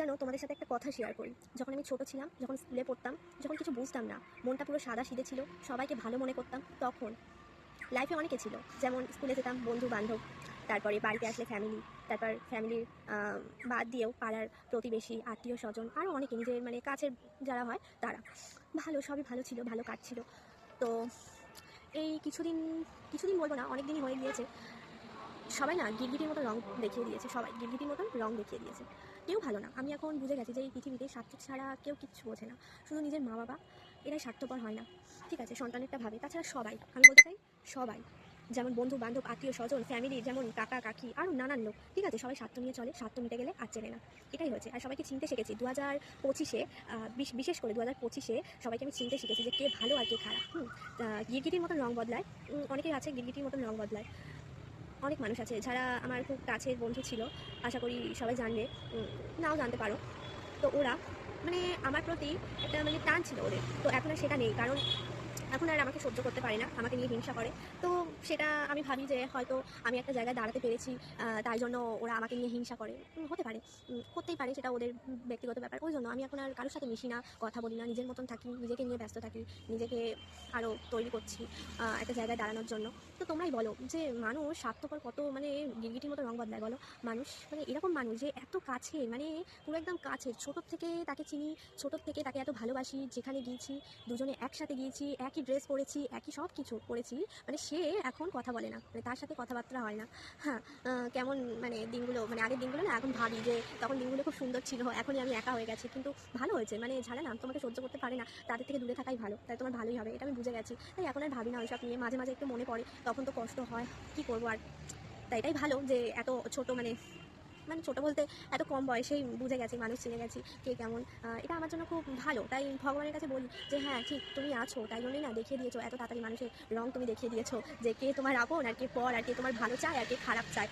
জানো, তোমাদের সাথে একটা কথা শেয়ার করি। যখন আমি ছোট ছিলাম, যখন স্কুলে পড়তাম, যখন কিছু বুঝতাম না, মনটা পুরো সাদা সিধে ছিল, সবাইকে ভালো মনে করতাম, তখন লাইফে অনেকে ছিল। যেমন স্কুলে যেতাম বন্ধু বান্ধব, তারপরে বাড়িতে আসলে ফ্যামিলি, তারপর ফ্যামিলির বাদ দিয়েও পাড়ার প্রতিবেশী, আত্মীয় স্বজন, আরও অনেকে নিজের মানে কাছের যারা হয় তারা। ভালো, সবই ভালো ছিল, ভালো কাটছিল। তো এই কিছুদিন কিছুদিন বলবো না, অনেক দিনই হয়ে গিয়েছে। সবাই না গিরগিটির মতো রং দেখিয়ে দিয়েছে, সবাই গিরগিটির মতন রং দেখিয়ে দিয়েছে। কেউ ভালো না। আমি এখন বুঝে গেছি যে এই পৃথিবীতে স্বার্থ ছাড়া কেউ কিচ্ছু বোঝে না। শুধু নিজের মা বাবা, এরাই স্বার্থপর হয় না। ঠিক আছে, সন্তানেরটা ভাবে, তাছাড়া সবাই, আমি বলতে চাই সবাই, যেমন বন্ধু বান্ধব, আত্মীয় স্বজন, ফ্যামিলি, যেমন কাকা কাকি, আরও নানান লোক, ঠিক আছে, সবাই স্বার্থ নিয়ে চলে, স্বার্থ মিটে গেলে আর চেনে না। এটাই হয়েছে। আর সবাইকে চিনতে শিখেছি 2025-এ, বিশেষ করে 2025-এ সবাইকে আমি চিনতে শিখেছি যে কে ভালো আর কে খারাপ। গিরগিটির মতন রং বদলায়, অনেকেই আছে গিরগিটির মতন রং বদলায়। অনেক মানুষ আছে যারা আমার খুব কাছের বন্ধু ছিল, আশা করি সবাই জানবে, নাও জানতে পারো। তো ওরা মানে আমার প্রতি একটা মানে টান ছিল ওদের, তো এখন আর সেটা নেই। কারণ এখন আর আমাকে সহ্য করতে পারে না, আমাকে নিয়ে হিংসা করে। তো সেটা আমি ভাবি যে হয়তো আমি একটা জায়গায় দাঁড়াতে পেরেছি, তাই জন্য ওরা আমাকে নিয়ে হিংসা করে। হতে পারে, করতেই পারে, সেটা ওদের ব্যক্তিগত ব্যাপার। ওই জন্য আমি এখন আর কারোর সাথে মিশি না, কথা বলি না, নিজের মতন থাকি, নিজেকে নিয়ে ব্যস্ত থাকি, নিজেকে আরও তৈরি করছি একটা জায়গায় দাঁড়ানোর জন্য। তো তোমরাই বলো যে মানুষ স্বার্থপর কত, মানে গিরগিটির মতো রং বদলায় বলো। মানুষ মানে এরকম মানুষ যে এত কাছে, মানে পুরো একদম কাছে, ছোটোর থেকে তাকে চিনি, ছোটোর থেকে তাকে এত ভালোবাসি, যেখানে গিয়েছি দুজনে একসাথে গিয়েছি, একই ড্রেস পরেছি, একই সব কিছু করেছি, মানে সে এখন কথা বলে না, মানে তার সাথে কথাবার্তা হয় না। হ্যাঁ, কেমন মানে দিনগুলো, মানে আগের দিনগুলো না এখন ভাবি যে তখন দিনগুলো খুব সুন্দর ছিল, এখনই আমি একা হয়ে গেছি। কিন্তু ভালো হয়েছে, মানে যারা না তোমাকে সহ্য করতে পারে না তাদের থেকে দূরে থাকাই ভালো, তাই তোমার ভালোই হবে, এটা আমি বুঝে গেছি। তাই এখন আর ভাবি না ওইসব নিয়ে। মাঝে মাঝে একটু মনে পড়ে, তখন তো কষ্ট হয়, কি করবো আর। তাই এটাই ভালো যে এত ছোট, মানে মানে ছোটো বলতে এত কম বয়সেই বুঝে গেছি, মানুষ চিনে গেছি কে কেমন। এটা আমার জন্য খুব ভালো। তাই ভগবানের কাছে বলি যে হ্যাঁ ঠিক, তুমি আছো, তাই জন্যই না দেখিয়ে দিয়েছো এত তাড়াতাড়ি, মানুষের রং তুমি দেখিয়ে দিয়েছো যে কে তোমার আপন আর কে পর, আর কে তোমার ভালো চায় আর কে খারাপ চায়।